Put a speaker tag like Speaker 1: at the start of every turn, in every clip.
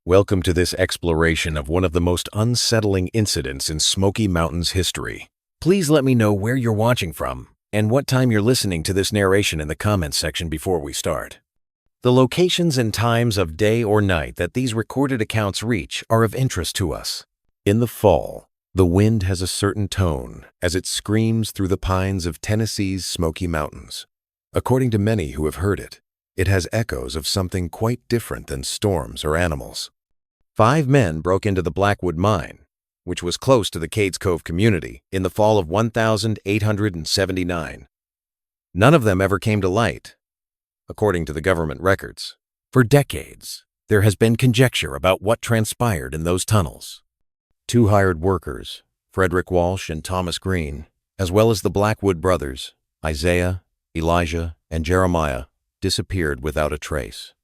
Speaker 1: Welcome to this exploration of one of the most unsettling incidents in Smoky Mountains history. Please let me know where you're watching from and what time you're listening to this narration in the comments section before we start. The locations and times of day or night that these recorded accounts reach are of interest to us. In the fall, the wind has a certain tone as it screams through the pines of Tennessee's Smoky Mountains. According to many who have heard it, it has echoes of something quite different than storms or animals. 5 men broke into the Blackwood mine, which was close to the Cades Cove community, in the fall of 1879. None of them ever came to light, according to the government records. For decades, there has been conjecture about what transpired in those tunnels. 2 hired workers, Frederick Walsh and Thomas Green, as well as the Blackwood brothers, Isaiah, Elijah, and Jeremiah, disappeared without a trace.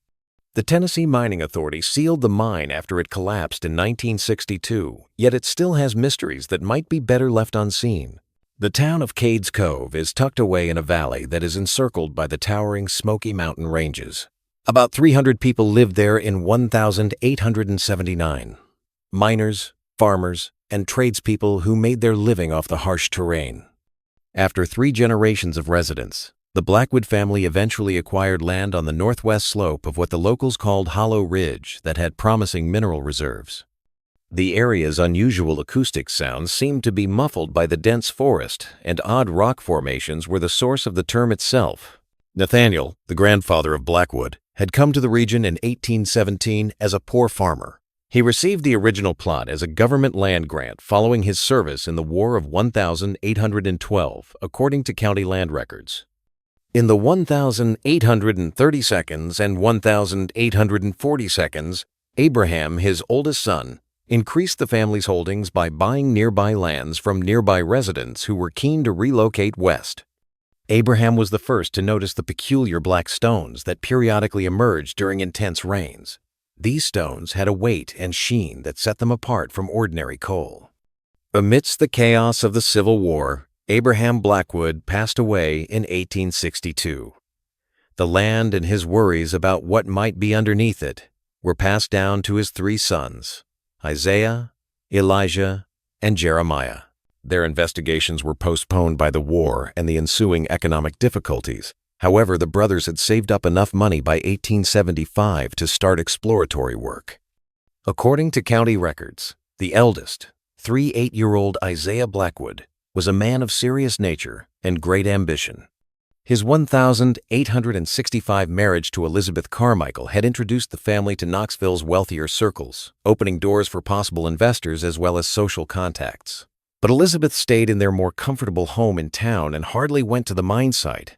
Speaker 1: The Tennessee Mining Authority sealed the mine after it collapsed in 1962, yet it still has mysteries that might be better left unseen. The town of Cades Cove is tucked away in a valley that is encircled by the towering Smoky Mountain ranges. About 300 people lived there in 1879. Miners, farmers, and tradespeople who made their living off the harsh terrain. After 3 generations of residents, the Blackwood family eventually acquired land on the northwest slope of what the locals called Hollow Ridge that had promising mineral reserves. The area's unusual acoustic sounds seemed to be muffled by the dense forest, and odd rock formations were the source of the term itself. Nathaniel, the grandfather of Blackwood, had come to the region in 1817 as a poor farmer. He received the original plot as a government land grant following his service in the War of 1812, according to county land records. In the 1832nd and 1842nd, Abraham, his oldest son, increased the family's holdings by buying nearby lands from nearby residents who were keen to relocate west. Abraham was the first to notice the peculiar black stones that periodically emerged during intense rains. These stones had a weight and sheen that set them apart from ordinary coal. Amidst the chaos of the Civil War, Abraham Blackwood passed away in 1862. The land and his worries about what might be underneath it were passed down to his 3 sons, Isaiah, Elijah, and Jeremiah. Their investigations were postponed by the war and the ensuing economic difficulties. However, the brothers had saved up enough money by 1875 to start exploratory work. According to county records, the eldest, 8-year-old Isaiah Blackwood, was a man of serious nature and great ambition. His 1865 marriage to Elizabeth Carmichael had introduced the family to Knoxville's wealthier circles, opening doors for possible investors as well as social contacts. But Elizabeth stayed in their more comfortable home in town and hardly went to the mine site.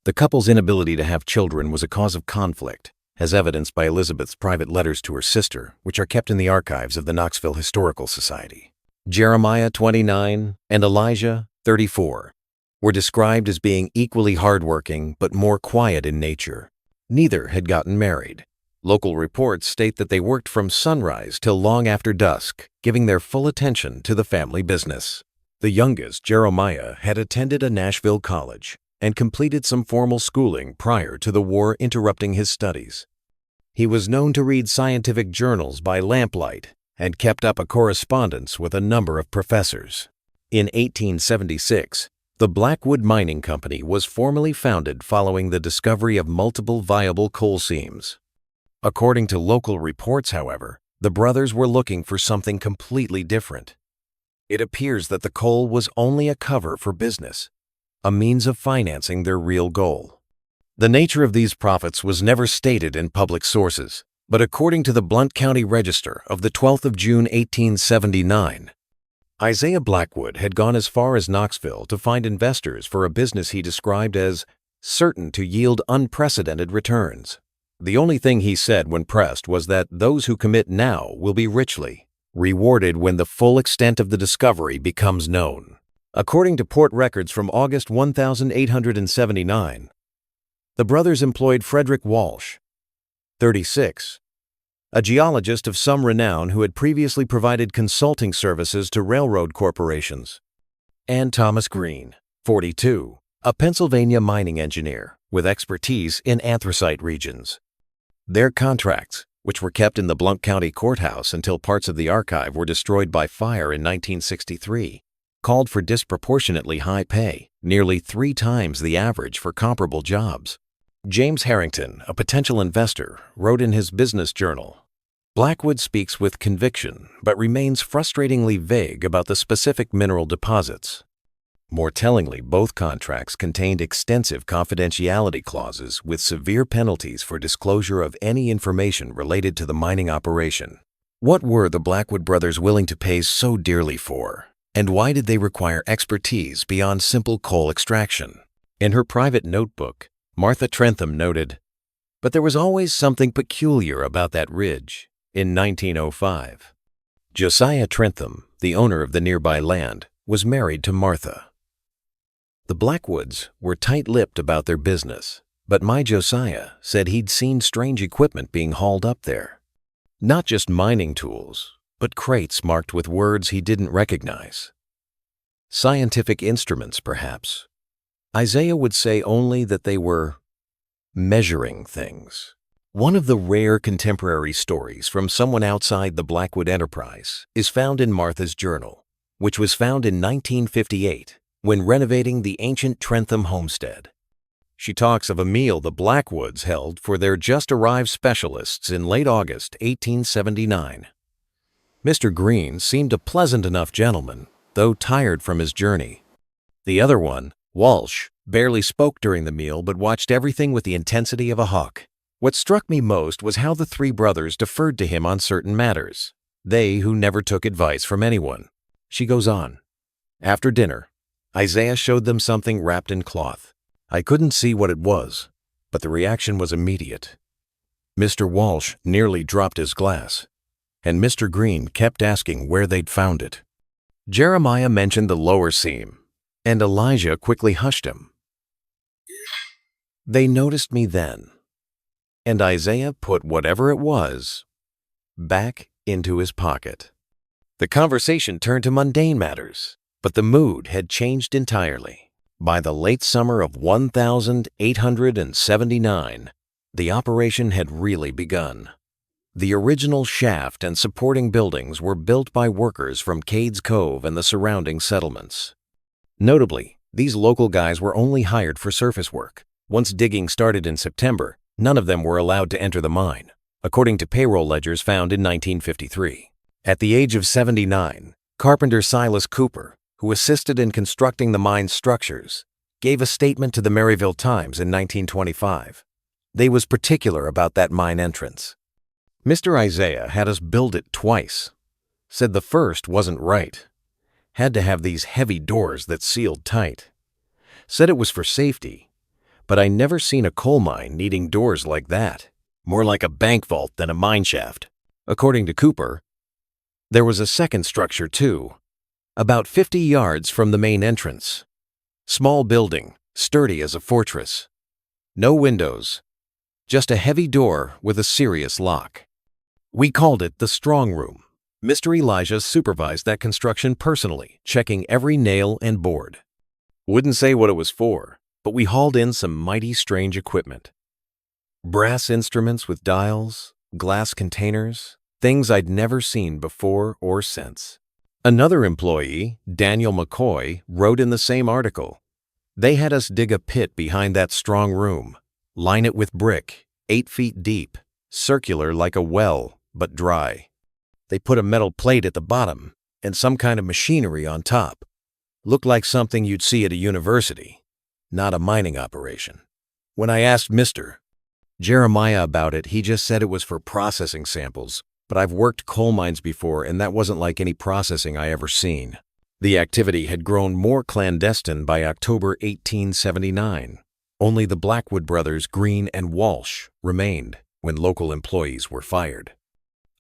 Speaker 1: The couple's inability to have children was a cause of conflict, as evidenced by Elizabeth's private letters to her sister, which are kept in the archives of the Knoxville Historical Society. Jeremiah, 29, and Elijah, 34, were described as being equally hardworking but more quiet in nature. Neither had gotten married. Local reports state that they worked from sunrise till long after dusk, giving their full attention to the family business. The youngest, Jeremiah, had attended a Nashville college and completed some formal schooling prior to the war interrupting his studies. He was known to read scientific journals by lamplight and kept up a correspondence with a number of professors. In 1876, the Blackwood Mining Company was formally founded following the discovery of multiple viable coal seams. According to local reports, however, the brothers were looking for something completely different. It appears that the coal was only a cover for business, a means of financing their real goal. The nature of these profits was never stated in public sources, but according to the Blount County Register of the 12th of June 1879, Isaiah Blackwood had gone as far as Knoxville to find investors for a business he described as certain to yield unprecedented returns. The only thing he said when pressed was that those who commit now will be richly rewarded when the full extent of the discovery becomes known. According to port records from August 1879, the brothers employed Frederick Walsh, 36, a geologist of some renown who had previously provided consulting services to railroad corporations, and Thomas Green, 42, a Pennsylvania mining engineer with expertise in anthracite regions. Their contracts which were kept in the Blount County Courthouse until parts of the archive were destroyed by fire in 1963, called for disproportionately high pay, nearly 3 times the average for comparable jobs. James Harrington, a potential investor, wrote in his business journal, "Blackwood speaks with conviction, but remains frustratingly vague about the specific mineral deposits." More tellingly, both contracts contained extensive confidentiality clauses with severe penalties for disclosure of any information related to the mining operation. What were the Blackwood brothers willing to pay so dearly for? And why did they require expertise beyond simple coal extraction? In her private notebook, Martha Trentham noted, "But there was always something peculiar about that ridge." In 1905, Josiah Trentham, the owner of the nearby land, was married to Martha. The Blackwoods were tight-lipped about their business, but my Josiah said he'd seen strange equipment being hauled up there. Not just mining tools, but crates marked with words he didn't recognize. Scientific instruments, perhaps. Isaiah would say only that they were measuring things. One of the rare contemporary stories from someone outside the Blackwood enterprise is found in Martha's journal, which was found in 1958 when renovating the ancient Trentham homestead. She talks of a meal the Blackwoods held for their just-arrived specialists in late August 1879. Mr. Green seemed a pleasant enough gentleman, though tired from his journey. The other one, Walsh, barely spoke during the meal but watched everything with the intensity of a hawk. What struck me most was how the 3 brothers deferred to him on certain matters, they who never took advice from anyone. She goes on, "After dinner, Isaiah showed them something wrapped in cloth. I couldn't see what it was, but the reaction was immediate. Mr. Walsh nearly dropped his glass, and Mr. Green kept asking where they'd found it. Jeremiah mentioned the lower seam, and Elijah quickly hushed him. They noticed me then, and Isaiah put whatever it was back into his pocket." The conversation turned to mundane matters, but the mood had changed entirely. By the late summer of 1879, the operation had really begun. The original shaft and supporting buildings were built by workers from Cades Cove and the surrounding settlements. Notably, these local guys were only hired for surface work. Once digging started in September, none of them were allowed to enter the mine, according to payroll ledgers found in 1953. At the age of 79, Carpenter Silas Cooper, who assisted in constructing the mine's structures, gave a statement to the Maryville Times in 1925. They was particular about that mine entrance. Mr. Isaiah had us build it twice. Said the first wasn't right. Had to have these heavy doors that sealed tight. Said it was for safety, but I never seen a coal mine needing doors like that. More like a bank vault than a mine shaft. According to Cooper, there was a second structure too, about 50 yards from the main entrance. Small building, sturdy as a fortress. No windows, just a heavy door with a serious lock. We called it the strong room. Mr. Elijah supervised that construction personally, checking every nail and board. Wouldn't say what it was for, but we hauled in some mighty strange equipment. Brass instruments with dials, glass containers, things I'd never seen before or since. Another employee, Daniel McCoy, wrote in the same article, "They had us dig a pit behind that strong room, line it with brick, 8 feet deep, circular like a well, but dry. They put a metal plate at the bottom and some kind of machinery on top. Looked like something you'd see at a university, not a mining operation." When I asked Mr. Jeremiah about it, he just said it was for processing samples, but I've worked coal mines before and that wasn't like any processing I ever seen. The activity had grown more clandestine by October 1879. Only the Blackwood brothers, Green and Walsh, remained when local employees were fired.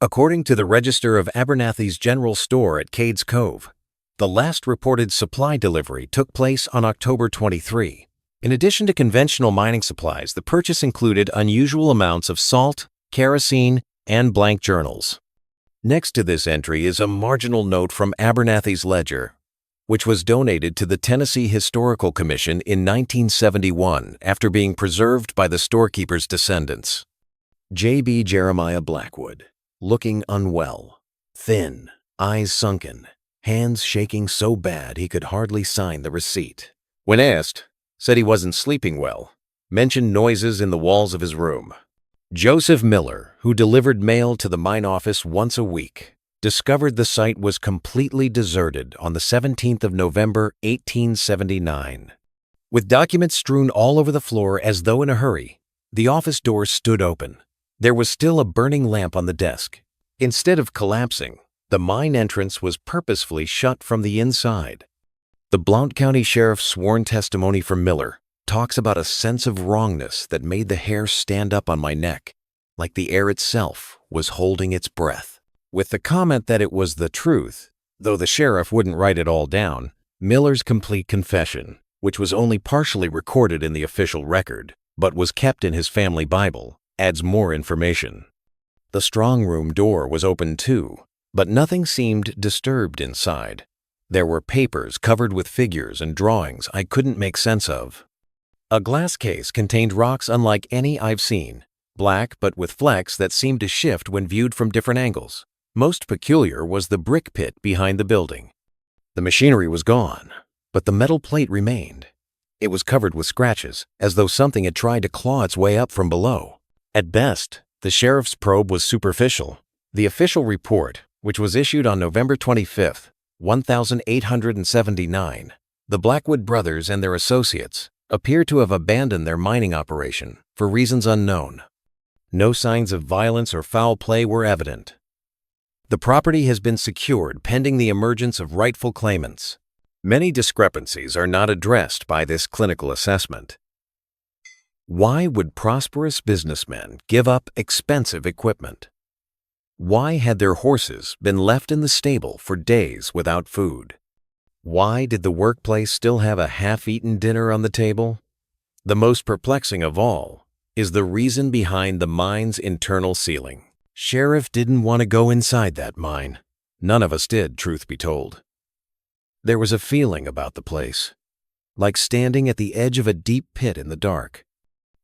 Speaker 1: According to the Register of Abernathy's General Store at Cades Cove, the last reported supply delivery took place on October 23. In addition to conventional mining supplies, the purchase included unusual amounts of salt, kerosene, and blank journals. Next to this entry is a marginal note from Abernathy's ledger, which was donated to the Tennessee Historical Commission in 1971 after being preserved by the storekeeper's descendants. J.B. Jeremiah Blackwood, looking unwell, thin, eyes sunken, hands shaking so bad he could hardly sign the receipt. When asked, said he wasn't sleeping well, mentioned noises in the walls of his room. Joseph Miller, who delivered mail to the mine office once a week, discovered the site was completely deserted on the 17th of November, 1879. With documents strewn all over the floor as though in a hurry, the office door stood open. There was still a burning lamp on the desk. Instead of collapsing, the mine entrance was purposefully shut from the inside. The Blount County Sheriff's sworn testimony from Miller talks about a sense of wrongness that made the hair stand up on my neck, like the air itself was holding its breath. With the comment that it was the truth, though the sheriff wouldn't write it all down, Miller's complete confession, which was only partially recorded in the official record, but was kept in his family Bible, adds more information. The strong room door was open too, but nothing seemed disturbed inside. There were papers covered with figures and drawings I couldn't make sense of. A glass case contained rocks unlike any I've seen, black but with flecks that seemed to shift when viewed from different angles. Most peculiar was the brick pit behind the building. The machinery was gone, but the metal plate remained. It was covered with scratches, as though something had tried to claw its way up from below. At best, the sheriff's probe was superficial. The official report, which was issued on November 25, 1879, the Blackwood brothers and their associates appear to have abandoned their mining operation for reasons unknown. No signs of violence or foul play were evident. The property has been secured pending the emergence of rightful claimants. Many discrepancies are not addressed by this clinical assessment. Why would prosperous businessmen give up expensive equipment? Why had their horses been left in the stable for days without food? Why did the workplace still have a half-eaten dinner on the table? The most perplexing of all is the reason behind the mine's internal ceiling. Sheriff didn't want to go inside that mine. None of us did, truth be told. There was a feeling about the place, like standing at the edge of a deep pit in the dark.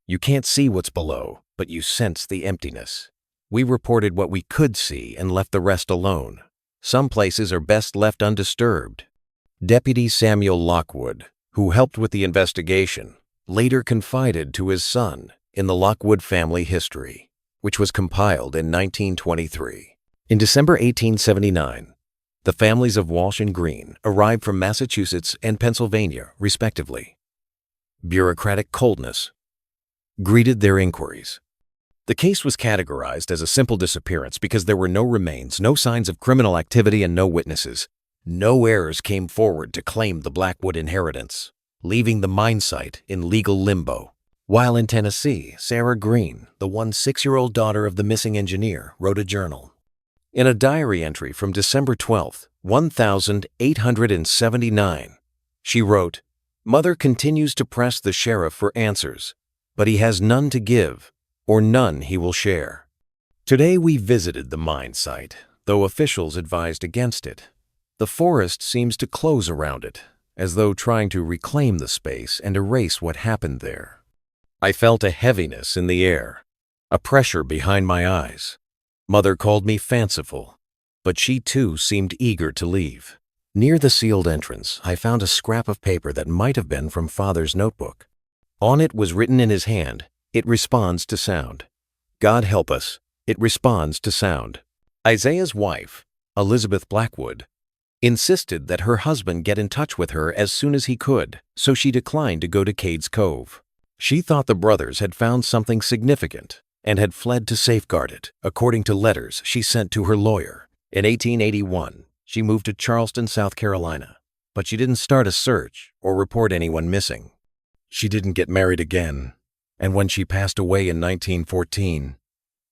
Speaker 1: You can't see what's below, but you sense the emptiness. We reported what we could see and left the rest alone. Some places are best left undisturbed. Deputy Samuel Lockwood, who helped with the investigation, later confided to his son in the Lockwood family history, which was compiled in 1923. In December 1879, the families of Walsh and Green arrived from Massachusetts and Pennsylvania, respectively. Bureaucratic coldness greeted their inquiries. The case was categorized as a simple disappearance because there were no remains, no signs of criminal activity, and no witnesses. No heirs came forward to claim the Blackwood inheritance, leaving the mine site in legal limbo. While in Tennessee, Sarah Green, the 6-year-old daughter of the missing engineer, wrote a journal. In a diary entry from December 12, 1879, she wrote, "Mother continues to press the sheriff for answers, but he has none to give, or none he will share." Today we visited the mine site, though officials advised against it. The forest seems to close around it, as though trying to reclaim the space and erase what happened there. I felt a heaviness in the air, a pressure behind my eyes. Mother called me fanciful, but she too seemed eager to leave. Near the sealed entrance, I found a scrap of paper that might have been from Father's notebook. On it was written in his hand, "It responds to sound. God help us, it responds to sound." Isaiah's wife, Elizabeth Blackwood, insisted that her husband get in touch with her as soon as he could, so she declined to go to Cades Cove. She thought the brothers had found something significant and had fled to safeguard it, according to letters she sent to her lawyer. In 1881, she moved to Charleston, South Carolina, but she didn't start a search or report anyone missing. She didn't get married again, and when she passed away in 1914,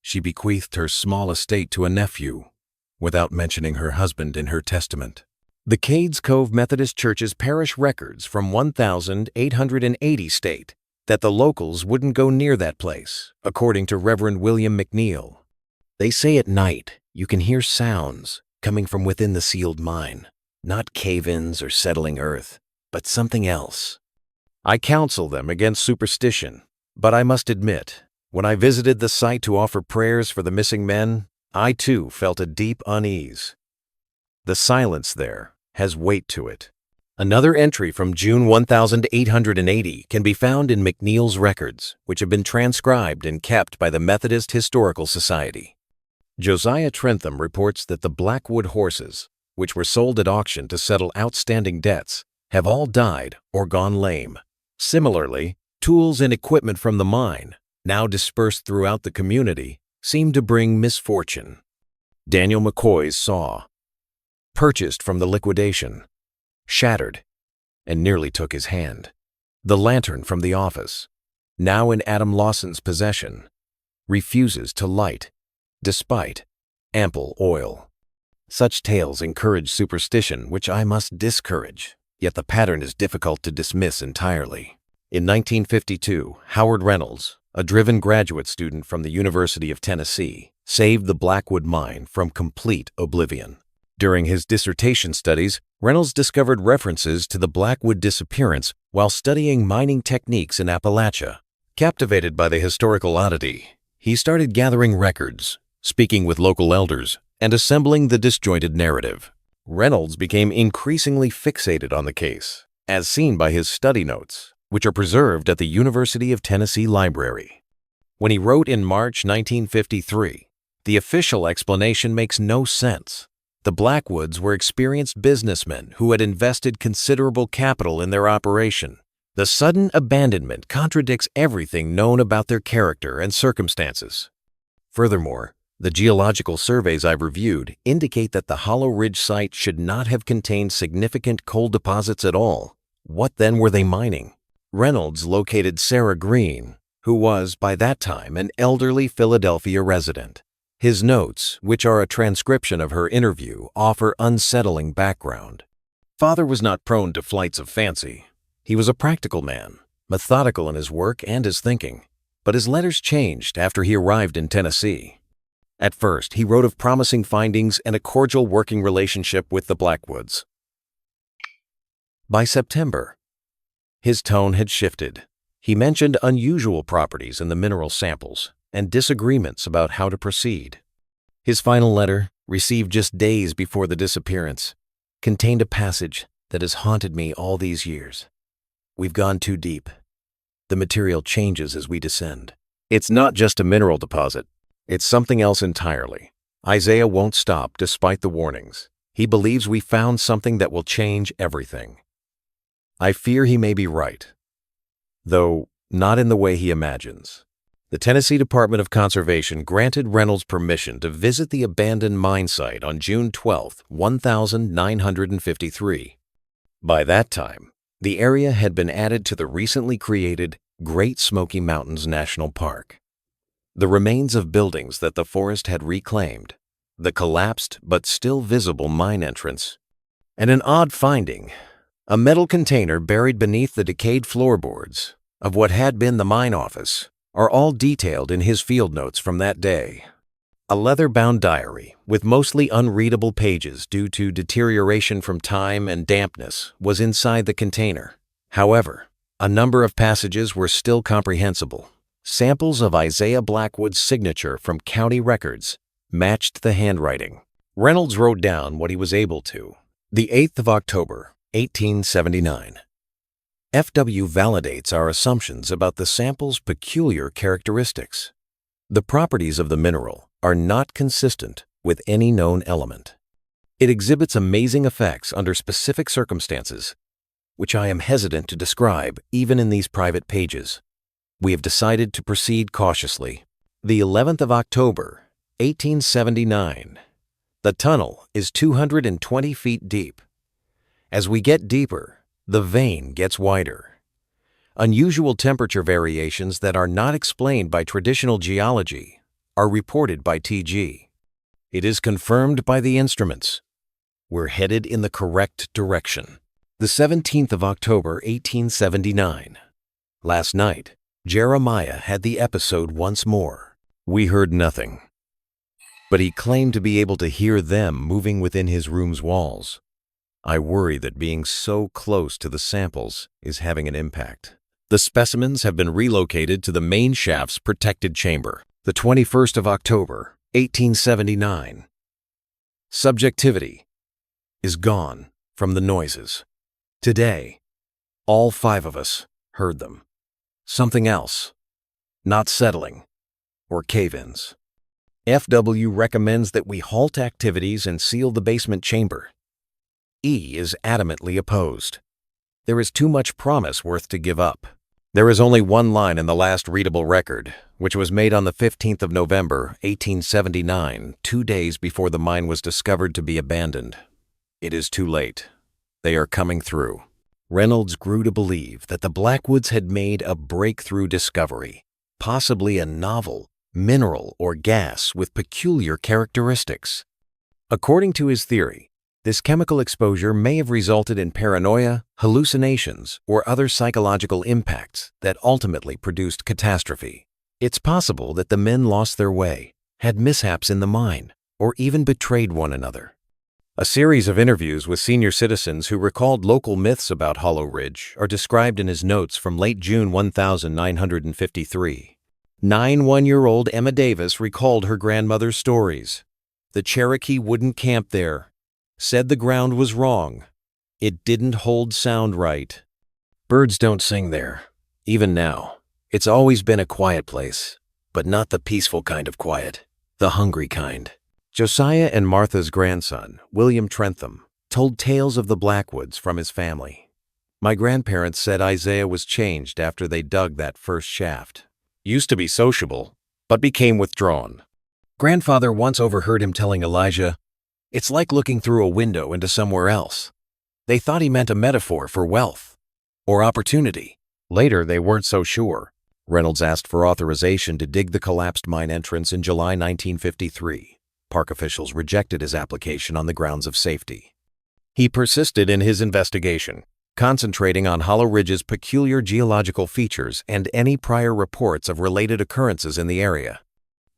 Speaker 1: she bequeathed her small estate to a nephew, without mentioning her husband in her testament. The Cades Cove Methodist Church's parish records from 1880 state that the locals wouldn't go near that place, according to Reverend William McNeil. They say at night you can hear sounds coming from within the sealed mine, not cave-ins or settling earth, but something else. I counsel them against superstition, but I must admit, When I visited the site to offer prayers for the missing men, I too felt a deep unease. The silence there has weight to it. Another entry from June 1880 can be found in McNeil's records, which have been transcribed and kept by the Methodist Historical Society. Josiah Trentham reports that the Blackwood horses, which were sold at auction to settle outstanding debts, have all died or gone lame. Similarly, tools and equipment from the mine, now dispersed throughout the community, seem to bring misfortune. Daniel McCoy's saw, purchased from the liquidation, shattered and nearly took his hand. The lantern from the office, now in Adam Lawson's possession, refuses to light despite ample oil. Such tales encourage superstition, which I must discourage, yet the pattern is difficult to dismiss entirely. In 1952, Howard Reynolds, a driven graduate student from the University of Tennessee, saved the Blackwood mine from complete oblivion. During his dissertation studies, Reynolds discovered references to the Blackwood disappearance while studying mining techniques in Appalachia. Captivated by the historical oddity, he started gathering records, speaking with local elders, and assembling the disjointed narrative. Reynolds became increasingly fixated on the case, as seen by his study notes, which are preserved at the University of Tennessee Library. When he wrote in March 1953, the official explanation makes no sense. The Blackwoods were experienced businessmen who had invested considerable capital in their operation. The sudden abandonment contradicts everything known about their character and circumstances. Furthermore, the geological surveys I've reviewed indicate that the Hollow Ridge site should not have contained significant coal deposits at all. What then were they mining? Reynolds located Sarah Green, who was, by that time, an elderly Philadelphia resident. His notes, which are a transcription of her interview, offer unsettling background. Father was not prone to flights of fancy. He was a practical man, methodical in his work and his thinking, but his letters changed after he arrived in Tennessee. At first, he wrote of promising findings and a cordial working relationship with the Blackwoods. By September, his tone had shifted. He mentioned unusual properties in the mineral samples and disagreements about how to proceed. His final letter, received just days before the disappearance, contained a passage that has haunted me all these years. We've gone too deep. The material changes as we descend. It's not just a mineral deposit. It's something else entirely. Isaiah won't stop despite the warnings. He believes we found something that will change everything. I fear he may be right, though not in the way he imagines. The Tennessee Department of Conservation granted Reynolds permission to visit the abandoned mine site on June 12, 1953. By that time, the area had been added to the recently created Great Smoky Mountains National Park. The remains of buildings that the forest had reclaimed, the collapsed but still visible mine entrance, and an odd finding, a metal container buried beneath the decayed floorboards of what had been the mine office, are all detailed in his field notes from that day. A leather-bound diary with mostly unreadable pages due to deterioration from time and dampness was inside the container. However, a number of passages were still comprehensible. Samples of Isaiah Blackwood's signature from county records matched the handwriting. Reynolds wrote down what he was able to. The 8th of October, 1879. FW validates our assumptions about the sample's peculiar characteristics. The properties of the mineral are not consistent with any known element. It exhibits amazing effects under specific circumstances, which I am hesitant to describe even in these private pages. We have decided to proceed cautiously. The 11th of October, 1879. The tunnel is 220 feet deep. As we get deeper, the vein gets wider. Unusual temperature variations that are not explained by traditional geology are reported by TG. It is confirmed by the instruments. We're headed in the correct direction. The 17th of October, 1879. Last night, Jeremiah had the episode once more. We heard nothing, but he claimed to be able to hear them moving within his room's walls. I worry that being so close to the samples is having an impact. The specimens have been relocated to the main shaft's protected chamber, the 21st of October, 1879. Subjectivity is gone from the noises. Today, all 5 of us heard them. Something else, not settling, or cave-ins. FW recommends that we halt activities and seal the basement chamber. E is adamantly opposed. There is too much promise worth to give up. There is only one line in the last readable record, which was made on the 15th of November, 1879, 2 days before the mine was discovered to be abandoned. It is too late. They are coming through. Reynolds grew to believe that the Blackwoods had made a breakthrough discovery, possibly a novel mineral or gas with peculiar characteristics. According to his theory, this chemical exposure may have resulted in paranoia, hallucinations, or other psychological impacts that ultimately produced catastrophe. It's possible that the men lost their way, had mishaps in the mine, or even betrayed one another. A series of interviews with senior citizens who recalled local myths about Hollow Ridge are described in his notes from late June 1953. 91-year-old Emma Davis recalled her grandmother's stories. The Cherokee wouldn't camp there. Said the ground was wrong. It didn't hold sound right. Birds don't sing there, even now. It's always been a quiet place, but not the peaceful kind of quiet, the hungry kind. Josiah and Martha's grandson, William Trentham, told tales of the Blackwoods from his family. My grandparents said Isaiah was changed after they dug that first shaft. Used to be sociable, but became withdrawn. Grandfather once overheard him telling Elijah, "It's like looking through a window into somewhere else." They thought he meant a metaphor for wealth or opportunity. Later, they weren't so sure. Reynolds asked for authorization to dig the collapsed mine entrance in July 1953. Park officials rejected his application on the grounds of safety. He persisted in his investigation, concentrating on Hollow Ridge's peculiar geological features and any prior reports of related occurrences in the area.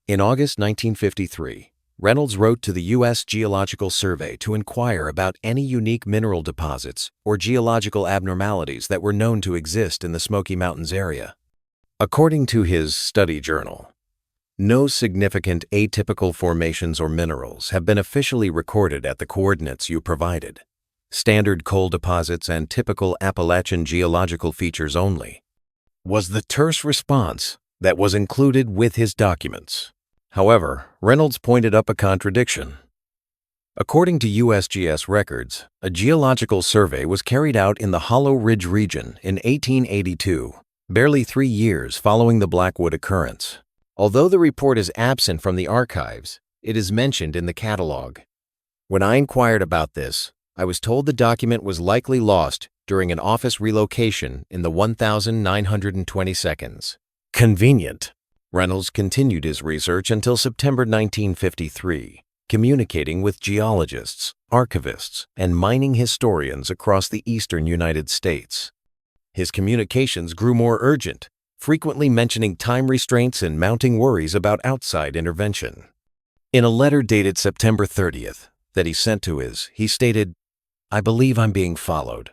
Speaker 1: In August 1953, Reynolds wrote to the U.S. Geological Survey to inquire about any unique mineral deposits or geological abnormalities that were known to exist in the Smoky Mountains area. According to his study journal, no significant atypical formations or minerals have been officially recorded at the coordinates you provided. Standard coal deposits and typical Appalachian geological features only, was the terse response that was included with his documents. However, Reynolds pointed up a contradiction. According to USGS records, a geological survey was carried out in the Hollow Ridge region in 1882, barely 3 years following the Blackwood occurrence. Although the report is absent from the archives, it is mentioned in the catalog. When I inquired about this, I was told the document was likely lost during an office relocation in the 1922nd. Convenient. Reynolds continued his research until September 1953, communicating with geologists, archivists, and mining historians across the eastern United States. His communications grew more urgent, frequently mentioning time restraints and mounting worries about outside intervention. In a letter dated September 30th that he sent to he stated, "I believe I'm being followed.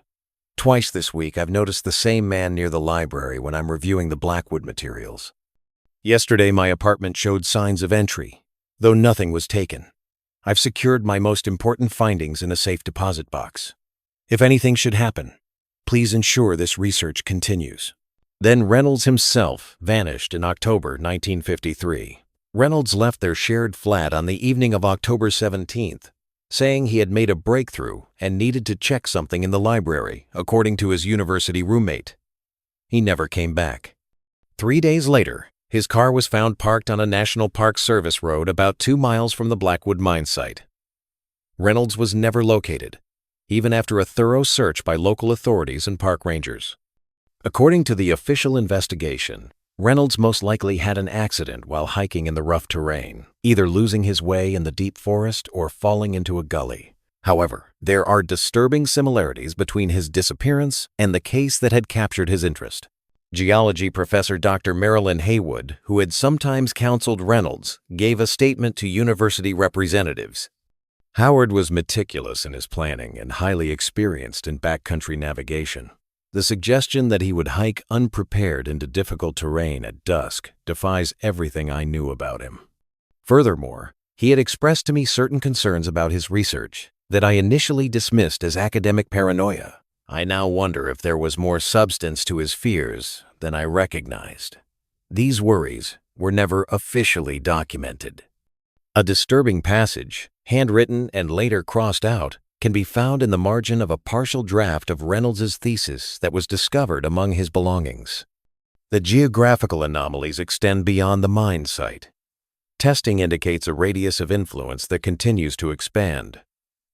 Speaker 1: Twice this week I've noticed the same man near the library when I'm reviewing the Blackwood materials. Yesterday my apartment showed signs of entry, though nothing was taken. I've secured my most important findings in a safe deposit box. If anything should happen, please ensure this research continues." Then Reynolds himself vanished in October 1953. Reynolds left their shared flat on the evening of October 17th, saying he had made a breakthrough and needed to check something in the library, according to his university roommate. He never came back. 3 days later, his car was found parked on a National Park Service road about 2 miles from the Blackwood mine site. Reynolds was never located, even after a thorough search by local authorities and park rangers. According to the official investigation, Reynolds most likely had an accident while hiking in the rough terrain, either losing his way in the deep forest or falling into a gully. However, there are disturbing similarities between his disappearance and the case that had captured his interest. Geology professor Dr. Marilyn Haywood, who had sometimes counseled Reynolds, gave a statement to university representatives. Howard was meticulous in his planning and highly experienced in backcountry navigation. The suggestion that he would hike unprepared into difficult terrain at dusk defies everything I knew about him. Furthermore, he had expressed to me certain concerns about his research that I initially dismissed as academic paranoia. I now wonder if there was more substance to his fears than I recognized. These worries were never officially documented. A disturbing passage, handwritten and later crossed out, can be found in the margin of a partial draft of Reynolds's thesis that was discovered among his belongings. The geographical anomalies extend beyond the mine site. Testing indicates a radius of influence that continues to expand.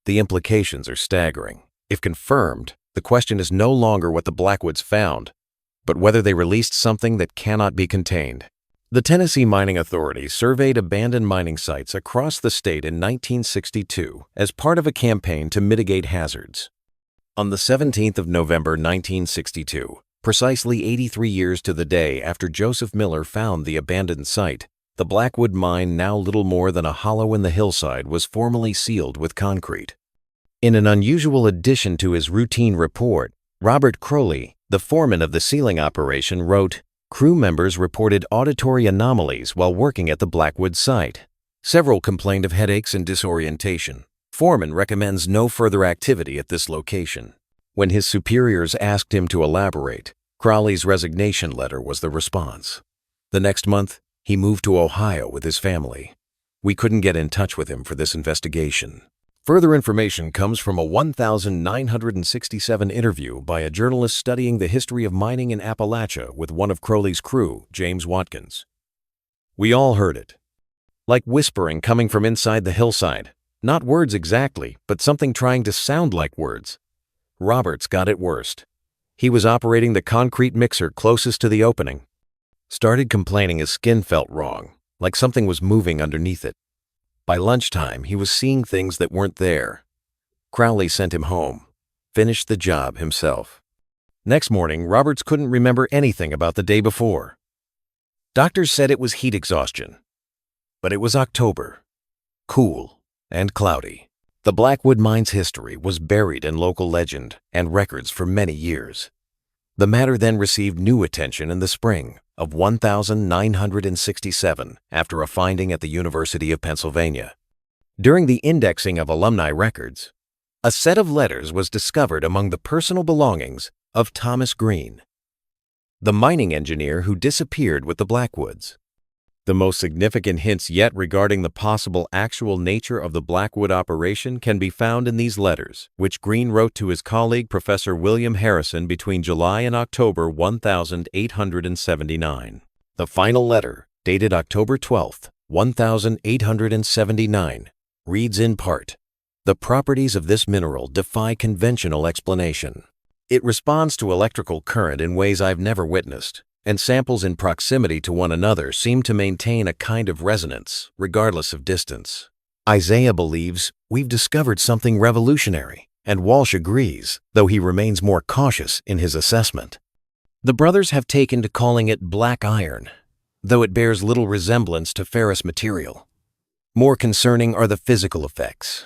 Speaker 1: The implications are staggering. If confirmed, the question is no longer what the Blackwoods found, but whether they released something that cannot be contained. The Tennessee Mining Authority surveyed abandoned mining sites across the state in 1962 as part of a campaign to mitigate hazards. On the 17th of November 1962, precisely 83 years to the day after Joseph Miller found the abandoned site, the Blackwood mine, now little more than a hollow in the hillside, was formally sealed with concrete. In an unusual addition to his routine report, Robert Crowley, the foreman of the sealing operation, wrote, "Crew members reported auditory anomalies while working at the Blackwood site. Several complained of headaches and disorientation. Foreman recommends no further activity at this location." When his superiors asked him to elaborate, Crowley's resignation letter was the response. The next month, he moved to Ohio with his family. We couldn't get in touch with him for this investigation. Further information comes from a 1967 interview by a journalist studying the history of mining in Appalachia with one of Crowley's crew, James Watkins. "We all heard it. Like whispering coming from inside the hillside. Not words exactly, but something trying to sound like words. Roberts got it worst. He was operating the concrete mixer closest to the opening. Started complaining his skin felt wrong, like something was moving underneath it. By lunchtime, he was seeing things that weren't there. Crowley sent him home, finished the job himself. Next morning, Roberts couldn't remember anything about the day before. Doctors said it was heat exhaustion. But it was October, cool and cloudy. The Blackwood mine's history was buried in local legend and records for many years. The matter then received new attention in the spring of 1967 after a finding at the University of Pennsylvania. During the indexing of alumni records, a set of letters was discovered among the personal belongings of Thomas Green, the mining engineer who disappeared with the Blackwoods. The most significant hints yet regarding the possible actual nature of the Blackwood operation can be found in these letters, which Green wrote to his colleague Professor William Harrison between July and October 1879. The final letter, dated October 12, 1879, reads in part, "The properties of this mineral defy conventional explanation. It responds to electrical current in ways I've never witnessed, and samples in proximity to one another seem to maintain a kind of resonance, regardless of distance. Isaiah believes we've discovered something revolutionary, and Walsh agrees, though he remains more cautious in his assessment. The brothers have taken to calling it black iron, though it bears little resemblance to ferrous material. More concerning are the physical effects.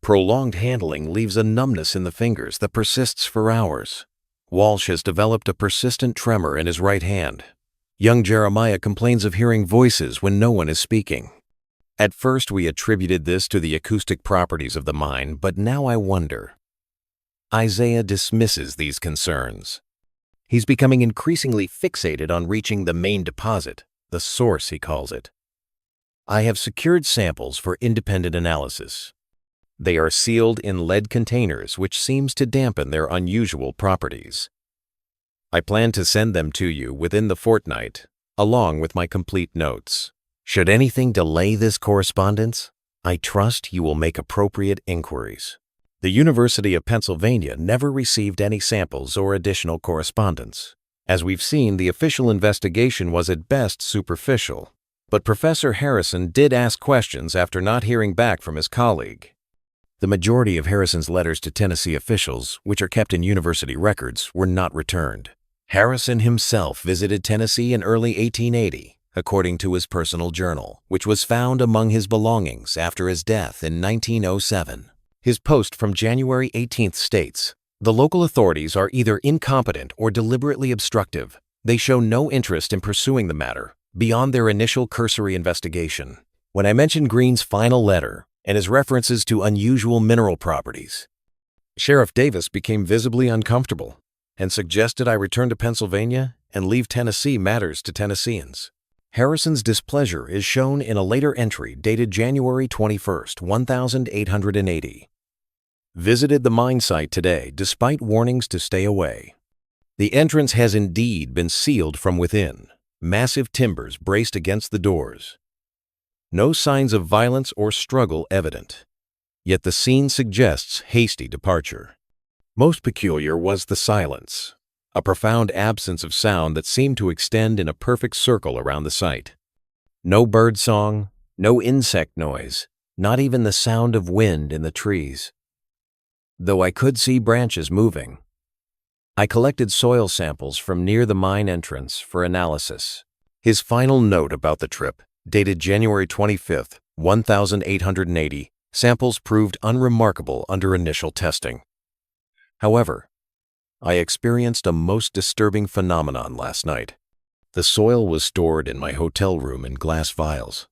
Speaker 1: Prolonged handling leaves a numbness in the fingers that persists for hours. Walsh has developed a persistent tremor in his right hand. Young Jeremiah complains of hearing voices when no one is speaking. At first we attributed this to the acoustic properties of the mine, but now I wonder." Isaiah dismisses these concerns. He's becoming increasingly fixated on reaching the main deposit, the source he calls it. "I have secured samples for independent analysis. They are sealed in lead containers, which seems to dampen their unusual properties. I plan to send them to you within the fortnight, along with my complete notes. Should anything delay this correspondence, I trust you will make appropriate inquiries." The University of Pennsylvania never received any samples or additional correspondence. As we've seen, the official investigation was at best superficial, but Professor Harrison did ask questions after not hearing back from his colleague. The majority of Harrison's letters to Tennessee officials, which are kept in university records, were not returned. Harrison himself visited Tennessee in early 1880, according to his personal journal, which was found among his belongings after his death in 1907. His post from January 18th states, The local authorities are either incompetent or deliberately obstructive. They show no interest in pursuing the matter beyond their initial cursory investigation. When I mentioned Green's final letter and his references to unusual mineral properties, Sheriff Davis became visibly uncomfortable and suggested I return to Pennsylvania and leave Tennessee matters to Tennesseans. Harrison's displeasure is shown in a later entry dated January 21st, 1880. Visited the mine site today despite warnings to stay away. The entrance has indeed been sealed from within, massive timbers braced against the doors. No signs of violence or struggle evident, yet the scene suggests hasty departure. Most peculiar was the silence, a profound absence of sound that seemed to extend in a perfect circle around the site. No bird song, no insect noise, not even the sound of wind in the trees. Though I could see branches moving. I collected soil samples from near the mine entrance for analysis. His final note about the trip, dated January 25th, 1880, samples proved unremarkable under initial testing. However, I experienced a most disturbing phenomenon last night. The soil was stored in my hotel room in glass vials.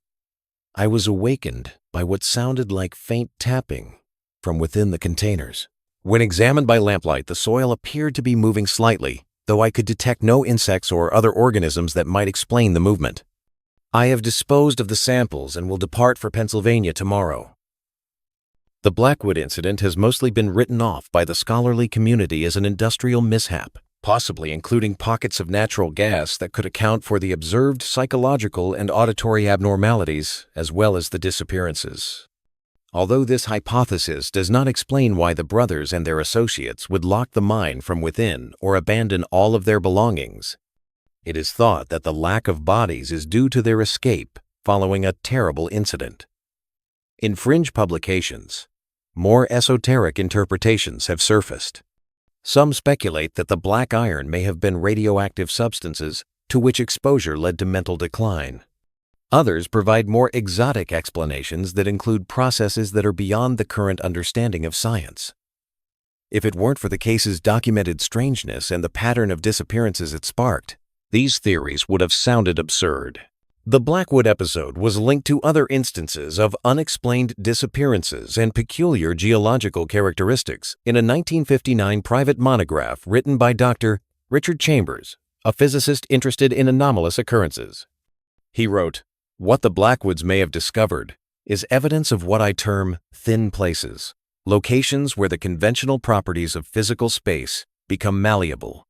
Speaker 1: I was awakened by what sounded like faint tapping from within the containers. When examined by lamplight, the soil appeared to be moving slightly, though I could detect no insects or other organisms that might explain the movement. I have disposed of the samples and will depart for Pennsylvania tomorrow. The Blackwood incident has mostly been written off by the scholarly community as an industrial mishap, possibly including pockets of natural gas that could account for the observed psychological and auditory abnormalities as well as the disappearances. Although this hypothesis does not explain why the brothers and their associates would lock the mine from within or abandon all of their belongings, it is thought that the lack of bodies is due to their escape following a terrible incident. In fringe publications, more esoteric interpretations have surfaced. Some speculate that the black iron may have been radioactive substances to which exposure led to mental decline. Others provide more exotic explanations that include processes that are beyond the current understanding of science. If it weren't for the case's documented strangeness and the pattern of disappearances it sparked, these theories would have sounded absurd. The Blackwood episode was linked to other instances of unexplained disappearances and peculiar geological characteristics in a 1959 private monograph written by Dr. Richard Chambers, a physicist interested in anomalous occurrences. He wrote, "What the Blackwoods may have discovered is evidence of what I term thin places, locations where the conventional properties of physical space become malleable.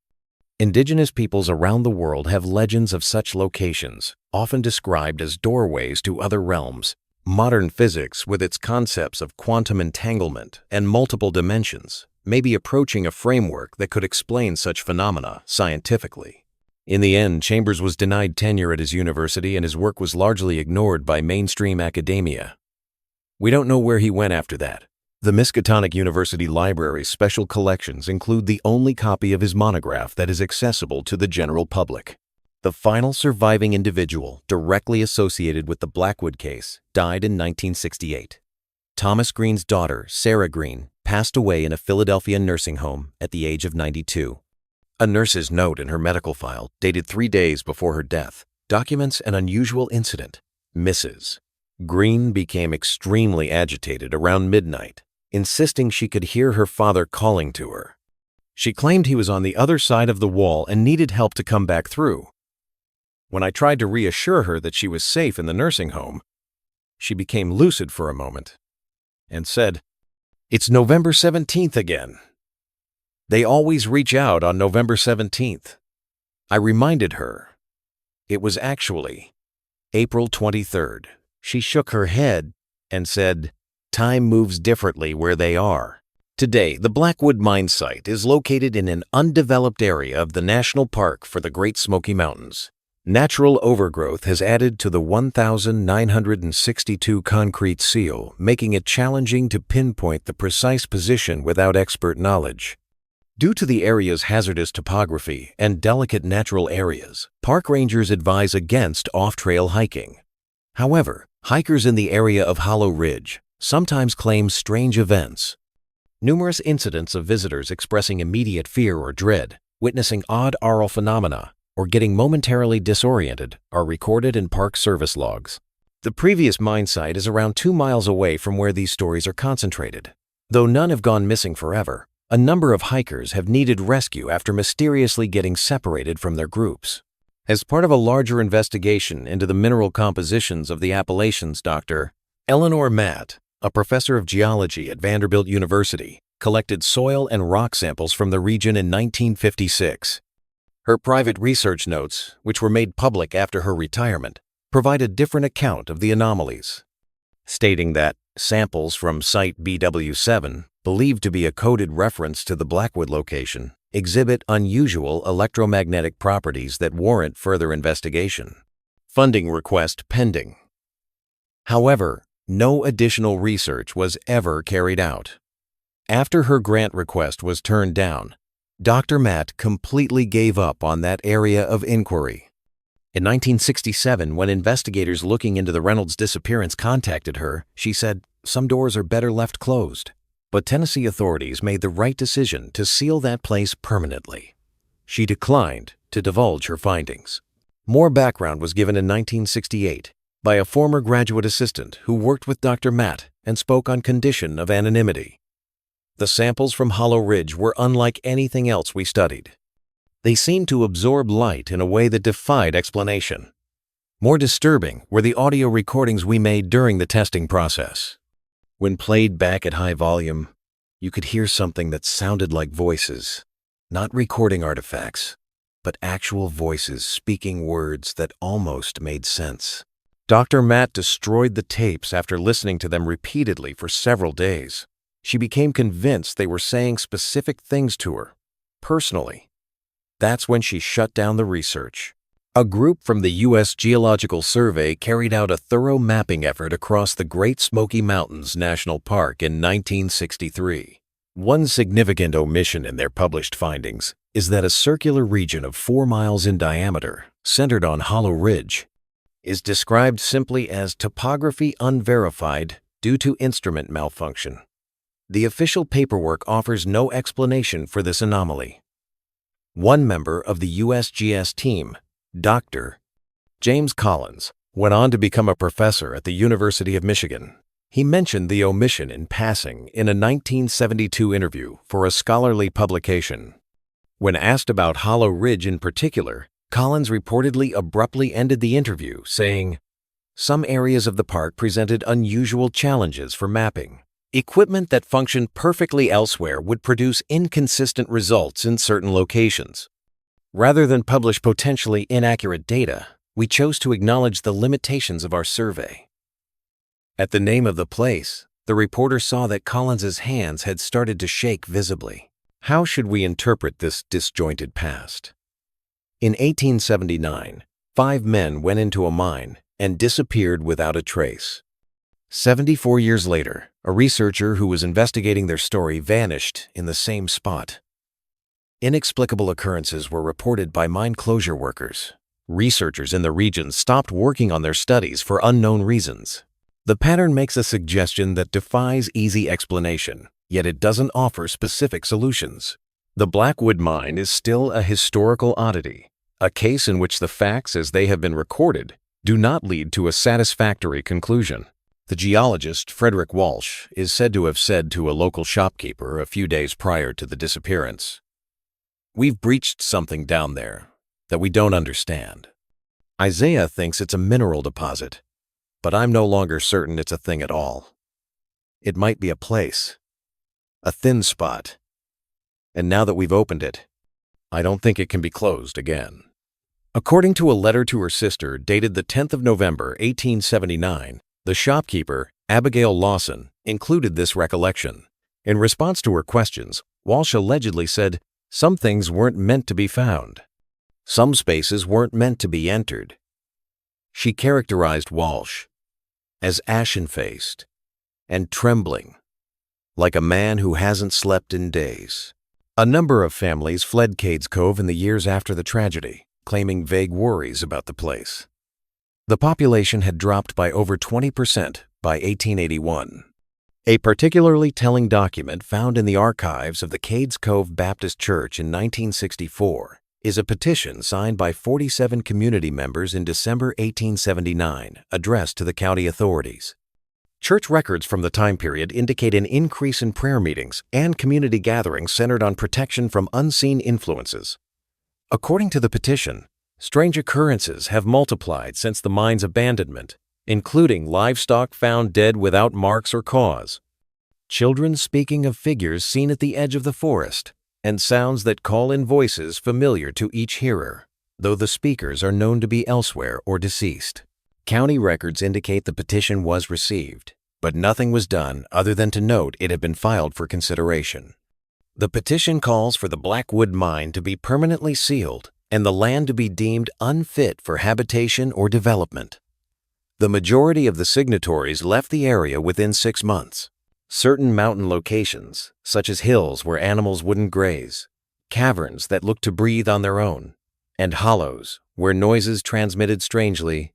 Speaker 1: Indigenous peoples around the world have legends of such locations, often described as doorways to other realms. Modern physics, with its concepts of quantum entanglement and multiple dimensions, may be approaching a framework that could explain such phenomena scientifically." In the end, Chambers was denied tenure at his university and his work was largely ignored by mainstream academia. We don't know where he went after that. The Miskatonic University Library's special collections include the only copy of his monograph that is accessible to the general public. The final surviving individual directly associated with the Blackwood case died in 1968. Thomas Green's daughter, Sarah Green, passed away in a Philadelphia nursing home at the age of 92. A nurse's note in her medical file, dated 3 days before her death, documents an unusual incident. Mrs. Green became extremely agitated around midnight, insisting she could hear her father calling to her. She claimed he was on the other side of the wall and needed help to come back through. When I tried to reassure her that she was safe in the nursing home, she became lucid for a moment and said, "It's November 17th again. They always reach out on November 17th. I reminded her. It was actually April 23rd. She shook her head and said, "Time moves differently where they are." Today, the Blackwood mine site is located in an undeveloped area of the National Park for the Great Smoky Mountains. Natural overgrowth has added to the 1,962 concrete seal, making it challenging to pinpoint the precise position without expert knowledge. Due to the area's hazardous topography and delicate natural areas, park rangers advise against off-trail hiking. However, hikers in the area of Hollow Ridge sometimes claim strange events. Numerous incidents of visitors expressing immediate fear or dread, witnessing odd aural phenomena, or getting momentarily disoriented are recorded in park service logs. The previous mine site is around 2 miles away from where these stories are concentrated. Though none have gone missing forever, a number of hikers have needed rescue after mysteriously getting separated from their groups. As part of a larger investigation into the mineral compositions of the Appalachians, Dr. Eleanor Matt, a professor of geology at Vanderbilt University, collected soil and rock samples from the region in 1956. Her private research notes, which were made public after her retirement, provide a different account of the anomalies, stating that samples from Site BW7, believed to be a coded reference to the Blackwood location, exhibit unusual electromagnetic properties that warrant further investigation. Funding request pending. However, no additional research was ever carried out. After her grant request was turned down, Dr. Matt completely gave up on that area of inquiry. In 1967, when investigators looking into the Reynolds disappearance contacted her, she said, "Some doors are better left closed." But Tennessee authorities made the right decision to seal that place permanently. She declined to divulge her findings. More background was given in 1968 by a former graduate assistant who worked with Dr. Matt and spoke on condition of anonymity. The samples from Hollow Ridge were unlike anything else we studied. They seemed to absorb light in a way that defied explanation. More disturbing were the audio recordings we made during the testing process. When played back at high volume, you could hear something that sounded like voices, not recording artifacts, but actual voices speaking words that almost made sense. Dr. Matt destroyed the tapes after listening to them repeatedly for several days. She became convinced they were saying specific things to her, personally. That's when she shut down the research. A group from the U.S. Geological Survey carried out a thorough mapping effort across the Great Smoky Mountains National Park in 1963. One significant omission in their published findings is that a circular region of 4 miles in diameter, centered on Hollow Ridge, is described simply as topography unverified due to instrument malfunction. The official paperwork offers no explanation for this anomaly. One member of the USGS team, Dr. James Collins, went on to become a professor at the University of Michigan. He mentioned the omission in passing in a 1972 interview for a scholarly publication. When asked about Hollow Ridge in particular, Collins reportedly abruptly ended the interview, saying, "Some areas of the park presented unusual challenges for mapping. Equipment that functioned perfectly elsewhere would produce inconsistent results in certain locations. Rather than publish potentially inaccurate data, we chose to acknowledge the limitations of our survey." At the name of the place, the reporter saw that Collins's hands had started to shake visibly. How should we interpret this disjointed past? In 1879, 5 men went into a mine and disappeared without a trace. 74 years later, a researcher who was investigating their story vanished in the same spot. Inexplicable occurrences were reported by mine closure workers. Researchers in the region stopped working on their studies for unknown reasons. The pattern makes a suggestion that defies easy explanation, yet it doesn't offer specific solutions. The Blackwood mine is still a historical oddity, a case in which the facts as they have been recorded do not lead to a satisfactory conclusion. The geologist Frederick Walsh is said to have said to a local shopkeeper a few days prior to the disappearance, "We've breached something down there that we don't understand. Isaiah thinks it's a mineral deposit, but I'm no longer certain it's a thing at all. It might be a place, a thin spot, and now that we've opened it, I don't think it can be closed again." According to a letter to her sister dated the 10th of November, 1879, the shopkeeper, Abigail Lawson, included this recollection. In response to her questions, Walsh allegedly said, "Some things weren't meant to be found. Some spaces weren't meant to be entered." She characterized Walsh as ashen-faced and trembling, like a man who hasn't slept in days. A number of families fled Cades Cove in the years after the tragedy, claiming vague worries about the place. The population had dropped by over 20% by 1881. A particularly telling document found in the archives of the Cades Cove Baptist Church in 1964 is a petition signed by 47 community members in December 1879, addressed to the county authorities. Church records from the time period indicate an increase in prayer meetings and community gatherings centered on protection from unseen influences. According to the petition, strange occurrences have multiplied since the mine's abandonment, including livestock found dead without marks or cause, children speaking of figures seen at the edge of the forest, and sounds that call in voices familiar to each hearer, though the speakers are known to be elsewhere or deceased. County records indicate the petition was received, but nothing was done other than to note it had been filed for consideration. The petition calls for the Blackwood mine to be permanently sealed and the land to be deemed unfit for habitation or development. The majority of the signatories left the area within 6 months. Certain mountain locations, such as hills where animals wouldn't graze, caverns that looked to breathe on their own, and hollows where noises transmitted strangely,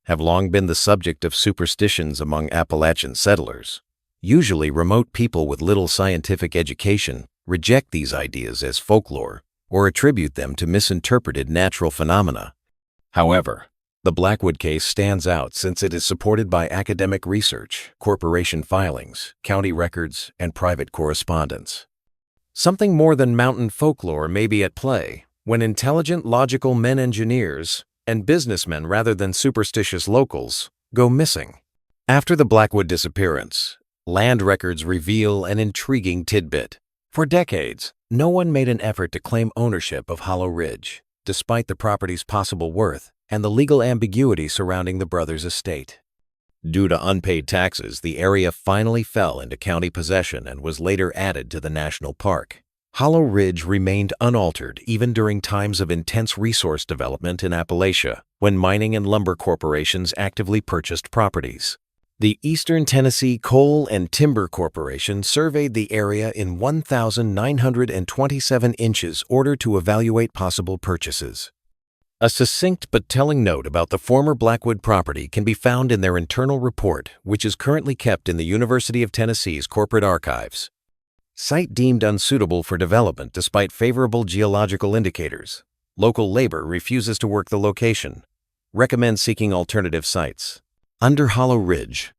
Speaker 1: have long been the subject of superstitions among Appalachian settlers. Usually remote people with little scientific education reject these ideas as folklore or attribute them to misinterpreted natural phenomena. However, the Blackwood case stands out since it is supported by academic research, corporation filings, county records, and private correspondence. Something more than mountain folklore may be at play when intelligent, logical men engineers and businessmen rather than superstitious locals go missing. After the Blackwood disappearance, land records reveal an intriguing tidbit. For decades, no one made an effort to claim ownership of Hollow Ridge, despite the property's possible worth and the legal ambiguity surrounding the brothers' estate. Due to unpaid taxes, the area finally fell into county possession and was later added to the national park. Hollow Ridge remained unaltered even during times of intense resource development in Appalachia, when mining and lumber corporations actively purchased properties. The Eastern Tennessee Coal and Timber Corporation surveyed the area in 1,927 inches in order to evaluate possible purchases. A succinct but telling note about the former Blackwood property can be found in their internal report, which is currently kept in the University of Tennessee's corporate archives. Site deemed unsuitable for development despite favorable geological indicators. Local labor refuses to work the location. Recommends seeking alternative sites. Under Hollow Ridge.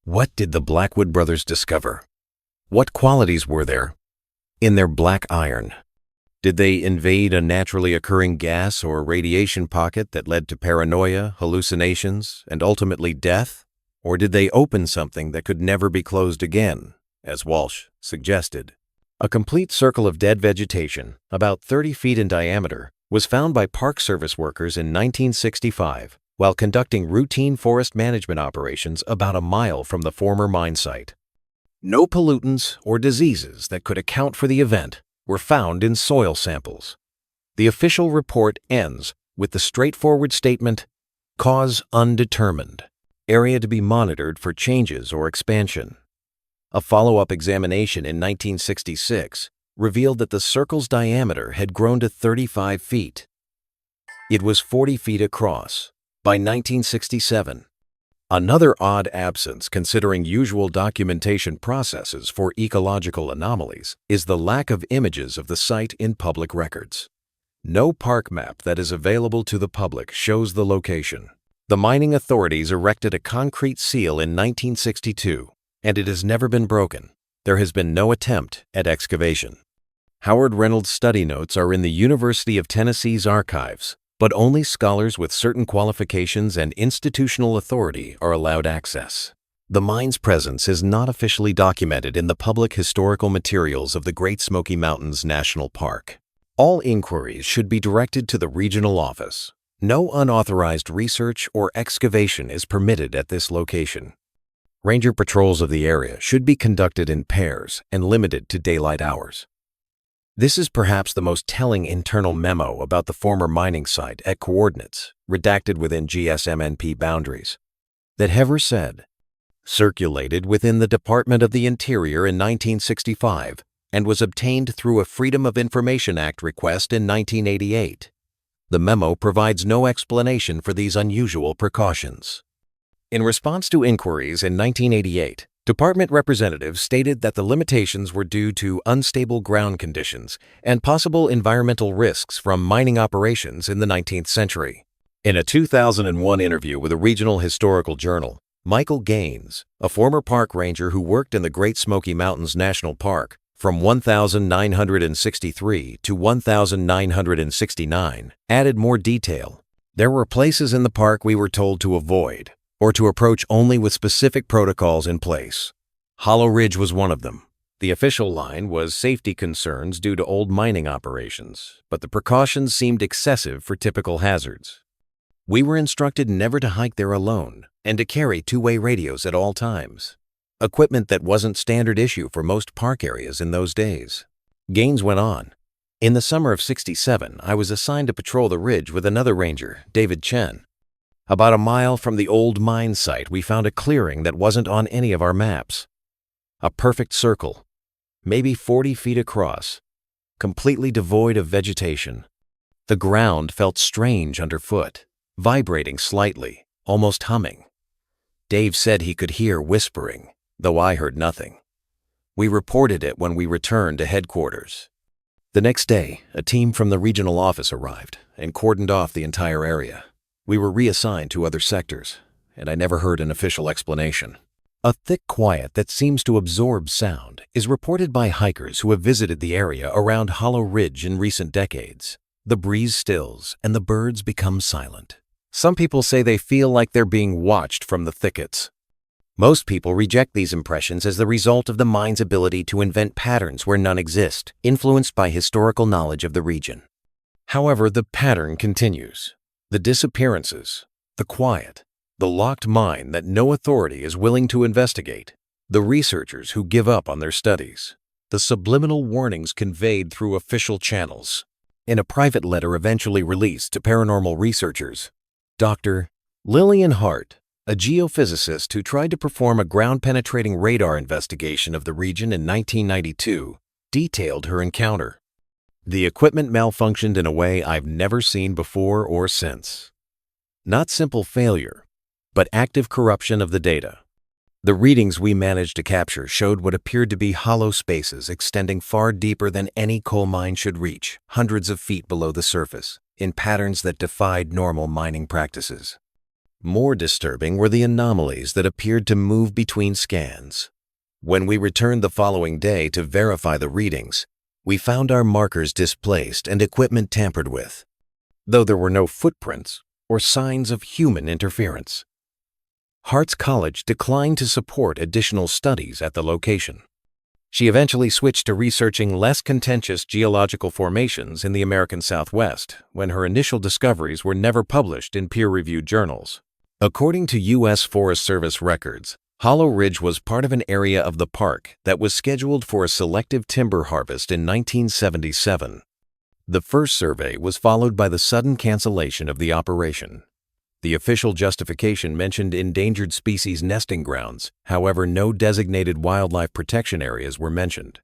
Speaker 1: What did the Blackwood brothers discover? What qualities were there in their black iron? Did they invade a naturally occurring gas or radiation pocket that led to paranoia, hallucinations, and ultimately death? Or did they open something that could never be closed again, as Walsh suggested? A complete circle of dead vegetation, about 30 feet in diameter, was found by Park Service workers in 1965 while conducting routine forest management operations about a mile from the former mine site. No pollutants or diseases that could account for the event were found in soil samples. The official report ends with the straightforward statement, "Cause undetermined. Area to be monitored for changes or expansion." A follow-up examination in 1966 revealed that the circle's diameter had grown to 35 feet. It was 40 feet across by 1967. Another odd absence considering usual documentation processes for ecological anomalies is the lack of images of the site in public records. No park map that is available to the public shows the location. The mining authorities erected a concrete seal in 1962, and it has never been broken. There has been no attempt at excavation. Howard Reynolds' study notes are in the University of Tennessee's archives, but only scholars with certain qualifications and institutional authority are allowed access. The mine's presence is not officially documented in the public historical materials of the Great Smoky Mountains National Park. All inquiries should be directed to the regional office. No unauthorized research or excavation is permitted at this location. Ranger patrols of the area should be conducted in pairs and limited to daylight hours. This is perhaps the most telling internal memo about the former mining site at coordinates, redacted within GSMNP boundaries, that Hever said, circulated within the Department of the Interior in 1965 and was obtained through a Freedom of Information Act request in 1988. The memo provides no explanation for these unusual precautions. In response to inquiries in 1988, Department representatives stated that the limitations were due to unstable ground conditions and possible environmental risks from mining operations in the 19th century. In a 2001 interview with a regional historical journal, Michael Gaines, a former park ranger who worked in the Great Smoky Mountains National Park from 1963 to 1969, added more detail. There were places in the park we were told to avoid, or to approach only with specific protocols in place. Hollow Ridge was one of them. The official line was safety concerns due to old mining operations, but the precautions seemed excessive for typical hazards. We were instructed never to hike there alone and to carry two-way radios at all times, equipment that wasn't standard issue for most park areas in those days. Gaines went on. In the summer of '67, I was assigned to patrol the ridge with another ranger, David Chen. About a mile from the old mine site, we found a clearing that wasn't on any of our maps. A perfect circle, maybe 40 feet across, completely devoid of vegetation. The ground felt strange underfoot, vibrating slightly, almost humming. Dave said he could hear whispering, though I heard nothing. We reported it when we returned to headquarters. The next day, a team from the regional office arrived and cordoned off the entire area. We were reassigned to other sectors, and I never heard an official explanation. A thick quiet that seems to absorb sound is reported by hikers who have visited the area around Hollow Ridge in recent decades. The breeze stills and the birds become silent. Some people say they feel like they're being watched from the thickets. Most people reject these impressions as the result of the mind's ability to invent patterns where none exist, influenced by historical knowledge of the region. However, the pattern continues. The disappearances, the quiet, the locked mind that no authority is willing to investigate, the researchers who give up on their studies, the subliminal warnings conveyed through official channels. In a private letter eventually released to paranormal researchers, Dr. Lillian Hart, a geophysicist who tried to perform a ground-penetrating radar investigation of the region in 1992, detailed her encounter. The equipment malfunctioned in a way I've never seen before or since. Not simple failure, but active corruption of the data. The readings we managed to capture showed what appeared to be hollow spaces extending far deeper than any coal mine should reach, hundreds of feet below the surface, in patterns that defied normal mining practices. More disturbing were the anomalies that appeared to move between scans. When we returned the following day to verify the readings, we found our markers displaced and equipment tampered with, though there were no footprints or signs of human interference. Hart's college declined to support additional studies at the location. She eventually switched to researching less contentious geological formations in the American Southwest when her initial discoveries were never published in peer-reviewed journals. According to U.S. Forest Service records, Hollow Ridge was part of an area of the park that was scheduled for a selective timber harvest in 1977. The first survey was followed by the sudden cancellation of the operation. The official justification mentioned endangered species nesting grounds, however, no designated wildlife protection areas were mentioned.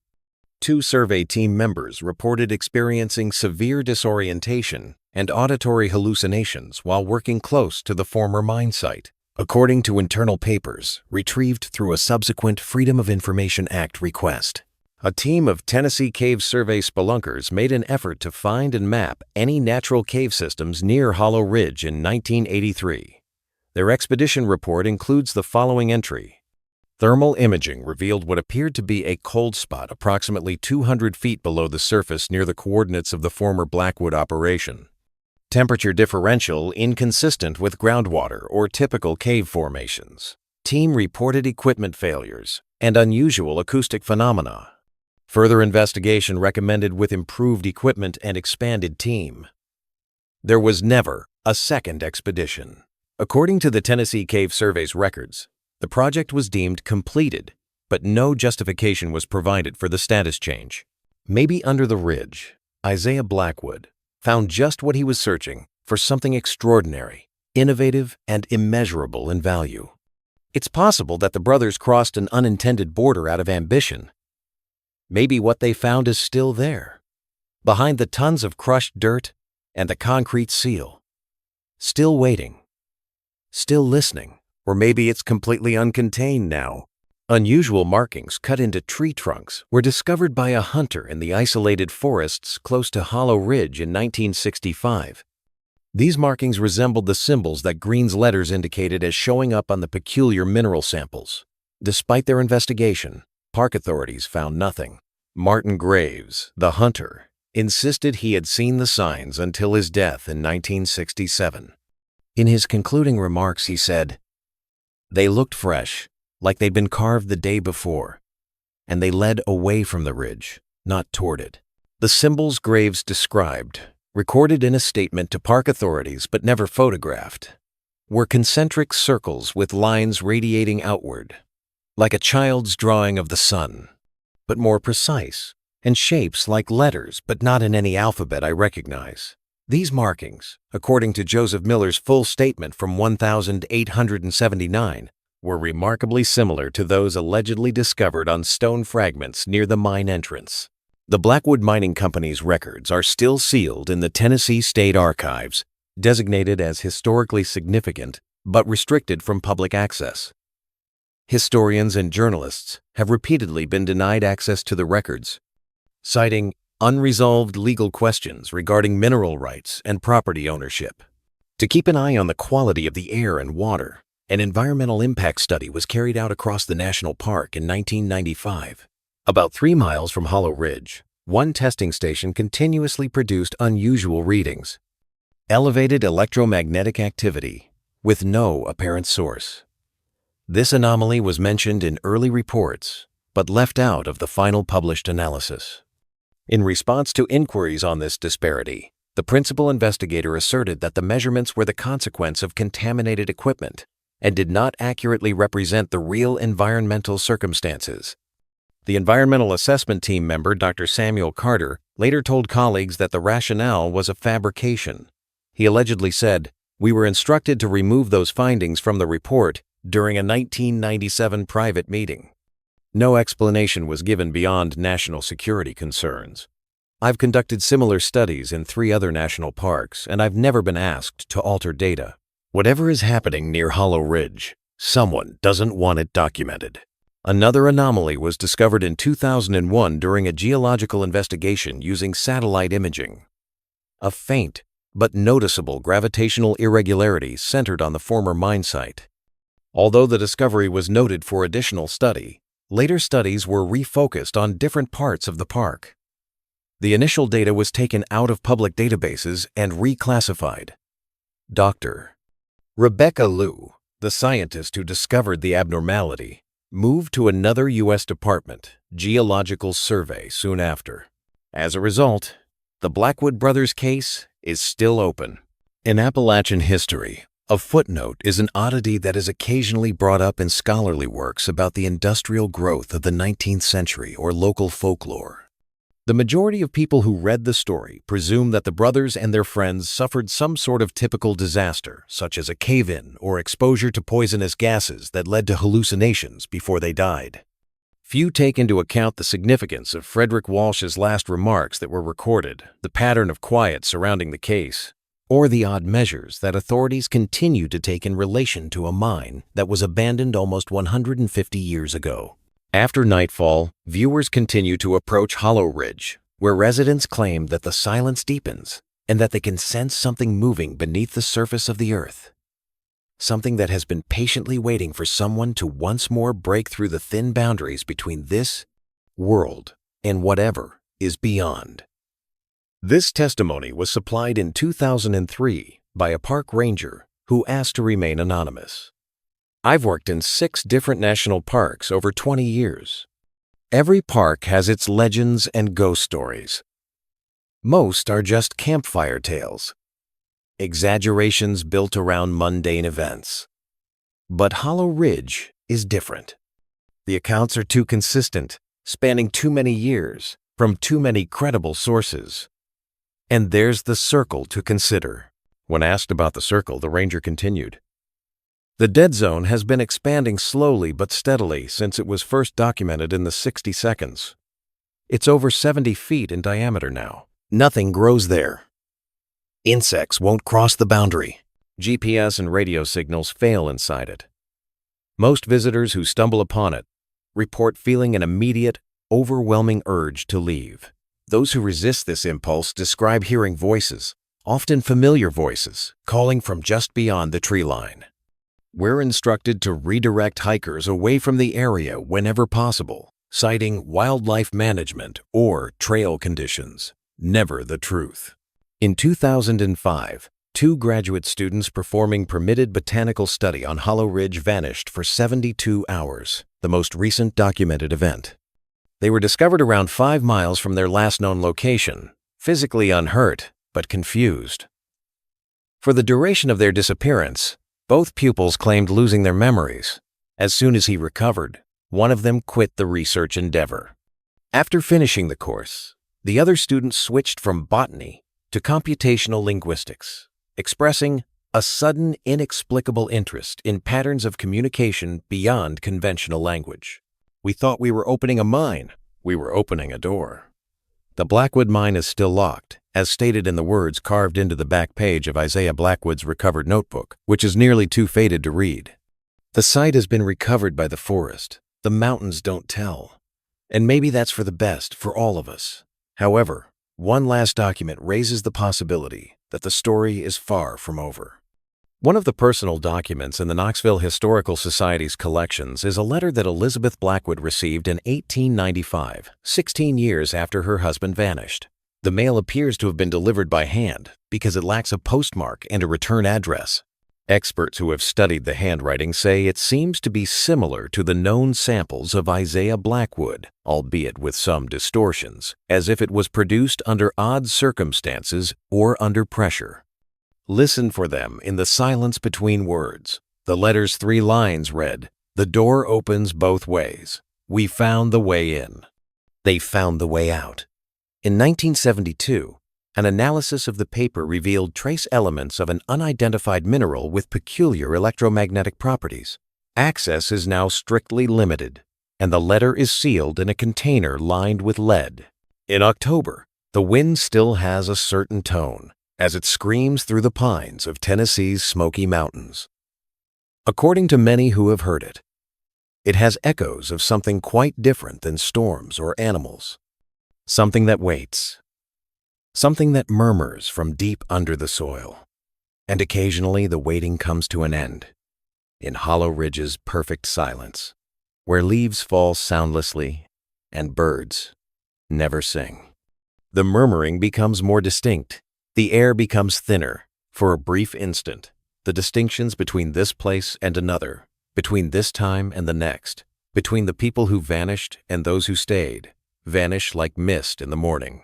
Speaker 1: 2 survey team members reported experiencing severe disorientation and auditory hallucinations while working close to the former mine site, according to internal papers retrieved through a subsequent Freedom of Information Act request. A team of Tennessee Cave Survey spelunkers made an effort to find and map any natural cave systems near Hollow Ridge in 1983. Their expedition report includes the following entry. Thermal imaging revealed what appeared to be a cold spot approximately 200 feet below the surface near the coordinates of the former Blackwood operation. Temperature differential inconsistent with groundwater or typical cave formations. Team reported equipment failures and unusual acoustic phenomena. Further investigation recommended with improved equipment and expanded team. There was never a second expedition. According to the Tennessee Cave Survey's records, the project was deemed completed, but no justification was provided for the status change. Maybe under the ridge, Isaiah Blackwood found just what he was searching for, something extraordinary, innovative, and immeasurable in value. It's possible that the brothers crossed an unintended border out of ambition. Maybe what they found is still there, behind the tons of crushed dirt and the concrete seal. Still waiting, still listening, or maybe it's completely uncontained now. Unusual markings cut into tree trunks were discovered by a hunter in the isolated forests close to Hollow Ridge in 1965. These markings resembled the symbols that Green's letters indicated as showing up on the peculiar mineral samples. Despite their investigation, park authorities found nothing. Martin Graves, the hunter, insisted he had seen the signs until his death in 1967. In his concluding remarks, he said, "They looked fresh, like they'd been carved the day before, and they led away from the ridge, not toward it." The symbols Graves described, recorded in a statement to park authorities but never photographed, were concentric circles with lines radiating outward, like a child's drawing of the sun, but more precise, and shapes like letters but not in any alphabet I recognize. These markings, according to Joseph Miller's full statement from 1879, were remarkably similar to those allegedly discovered on stone fragments near the mine entrance. The Blackwood Mining Company's records are still sealed in the Tennessee State Archives, designated as historically significant but restricted from public access. Historians and journalists have repeatedly been denied access to the records, citing unresolved legal questions regarding mineral rights and property ownership. To keep an eye on the quality of the air and water, an environmental impact study was carried out across the national park in 1995. About 3 miles from Hollow Ridge, one testing station continuously produced unusual readings. Elevated electromagnetic activity with no apparent source. This anomaly was mentioned in early reports, but left out of the final published analysis. In response to inquiries on this disparity, the principal investigator asserted that the measurements were the consequence of contaminated equipment and did not accurately represent the real environmental circumstances. The environmental assessment team member, Dr. Samuel Carter, later told colleagues that the rationale was a fabrication. He allegedly said, "We were instructed to remove those findings from the report during a 1997 private meeting." No explanation was given beyond national security concerns. I've conducted similar studies in 3 other national parks, and I've never been asked to alter data. Whatever is happening near Hollow Ridge, someone doesn't want it documented. Another anomaly was discovered in 2001 during a geological investigation using satellite imaging. A faint but noticeable gravitational irregularity centered on the former mine site. Although the discovery was noted for additional study, later studies were refocused on different parts of the park. The initial data was taken out of public databases and reclassified. Dr. Rebecca Liu, the scientist who discovered the abnormality, moved to another U.S. department, Geological Survey, soon after. As a result, the Blackwood brothers' case is still open. In Appalachian history, a footnote is an oddity that is occasionally brought up in scholarly works about the industrial growth of the 19th century or local folklore. The majority of people who read the story presume that the brothers and their friends suffered some sort of typical disaster, such as a cave-in or exposure to poisonous gases that led to hallucinations before they died. Few take into account the significance of Frederick Walsh's last remarks that were recorded, the pattern of quiet surrounding the case, or the odd measures that authorities continue to take in relation to a mine that was abandoned almost 150 years ago. After nightfall, viewers continue to approach Hollow Ridge, where residents claim that the silence deepens and that they can sense something moving beneath the surface of the earth. Something that has been patiently waiting for someone to once more break through the thin boundaries between this world and whatever is beyond. This testimony was supplied in 2003 by a park ranger who asked to remain anonymous. I've worked in 6 different national parks over 20 years. Every park has its legends and ghost stories. Most are just campfire tales, exaggerations built around mundane events. But Hollow Ridge is different. The accounts are too consistent, spanning too many years, from too many credible sources. And there's the circle to consider. When asked about the circle, the ranger continued, "The dead zone has been expanding slowly but steadily since it was first documented in the 60 seconds. It's over 70 feet in diameter now. Nothing grows there. Insects won't cross the boundary. GPS and radio signals fail inside it. Most visitors who stumble upon it report feeling an immediate, overwhelming urge to leave. Those who resist this impulse describe hearing voices, often familiar voices, calling from just beyond the tree line. We're instructed to redirect hikers away from the area whenever possible, citing wildlife management or trail conditions. Never the truth. In 2005, 2 graduate students performing permitted botanical study on Hollow Ridge vanished for 72 hours, the most recent documented event. They were discovered around 5 miles from their last known location, physically unhurt but confused. For the duration of their disappearance, both pupils claimed losing their memories. As soon as he recovered, one of them quit the research endeavor. After finishing the course, the other student switched from botany to computational linguistics, expressing a sudden, inexplicable interest in patterns of communication beyond conventional language. "We thought we were opening a mine. We were opening a door." The Blackwood mine is still locked, as stated in the words carved into the back page of Isaiah Blackwood's recovered notebook, which is nearly too faded to read. The site has been recovered by the forest. The mountains don't tell. And maybe that's for the best for all of us. However, one last document raises the possibility that the story is far from over. One of the personal documents in the Knoxville Historical Society's collections is a letter that Elizabeth Blackwood received in 1895, 16 years after her husband vanished. The mail appears to have been delivered by hand because it lacks a postmark and a return address. Experts who have studied the handwriting say it seems to be similar to the known samples of Isaiah Blackwood, albeit with some distortions, as if it was produced under odd circumstances or under pressure. Listen for them in the silence between words. The letter's 3 lines read, "The door opens both ways. We found the way in." They found the way out. In 1972, an analysis of the paper revealed trace elements of an unidentified mineral with peculiar electromagnetic properties. Access is now strictly limited, and the letter is sealed in a container lined with lead. In October, the wind still has a certain tone as it screams through the pines of Tennessee's Smoky Mountains. According to many who have heard it, it has echoes of something quite different than storms or animals. Something that waits. Something that murmurs from deep under the soil. And occasionally the waiting comes to an end. In Hollow Ridge's perfect silence, where leaves fall soundlessly and birds never sing. The murmuring becomes more distinct. The air becomes thinner. For a brief instant, the distinctions between this place and another, between this time and the next, between the people who vanished and those who stayed, vanish like mist in the morning.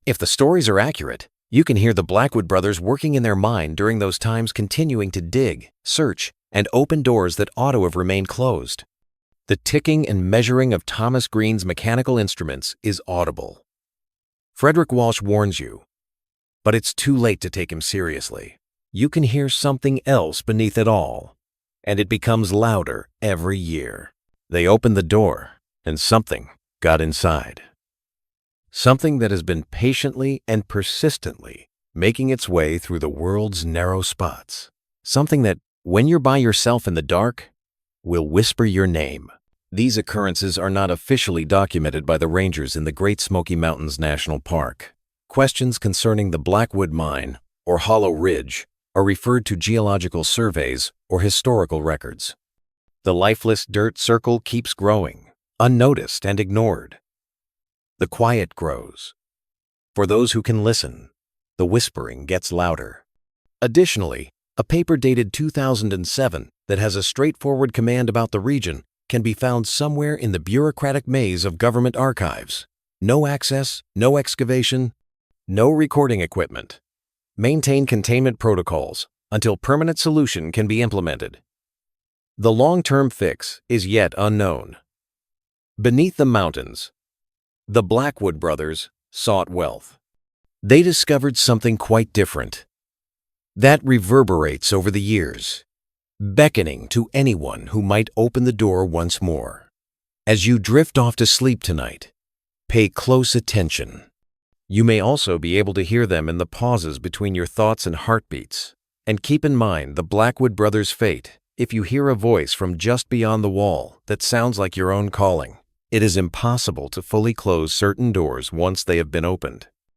Speaker 1: If the stories are accurate, you can hear the Blackwood brothers working in their mine during those times, continuing to dig, search, and open doors that ought to have remained closed. The ticking and measuring of Thomas Green's mechanical instruments is audible. Frederick Walsh warns you, but it's too late to take him seriously. You can hear something else beneath it all, and it becomes louder every year. They opened the door, and something got inside. Something that has been patiently and persistently making its way through the world's narrow spots. Something that, when you're by yourself in the dark, will whisper your name. These occurrences are not officially documented by the rangers in the Great Smoky Mountains National Park. Questions concerning the Blackwood Mine or Hollow Ridge are referred to geological surveys or historical records. The lifeless dirt circle keeps growing, unnoticed and ignored. The quiet grows. For those who can listen, the whispering gets louder. Additionally, a paper dated 2007 that has a straightforward command about the region can be found somewhere in the bureaucratic maze of government archives. No access, no excavation, no recording equipment. Maintain containment protocols until permanent solution can be implemented. The long-term fix is yet unknown. Beneath the mountains, the Blackwood brothers sought wealth. They discovered something quite different. That reverberates over the years, beckoning to anyone who might open the door once more. As you drift off to sleep tonight, pay close attention. You may also be able to hear them in the pauses between your thoughts and heartbeats. And keep in mind the Blackwood brothers' fate If you hear a voice from just beyond the wall that sounds like your own calling, it is impossible to fully close certain doors once they have been opened.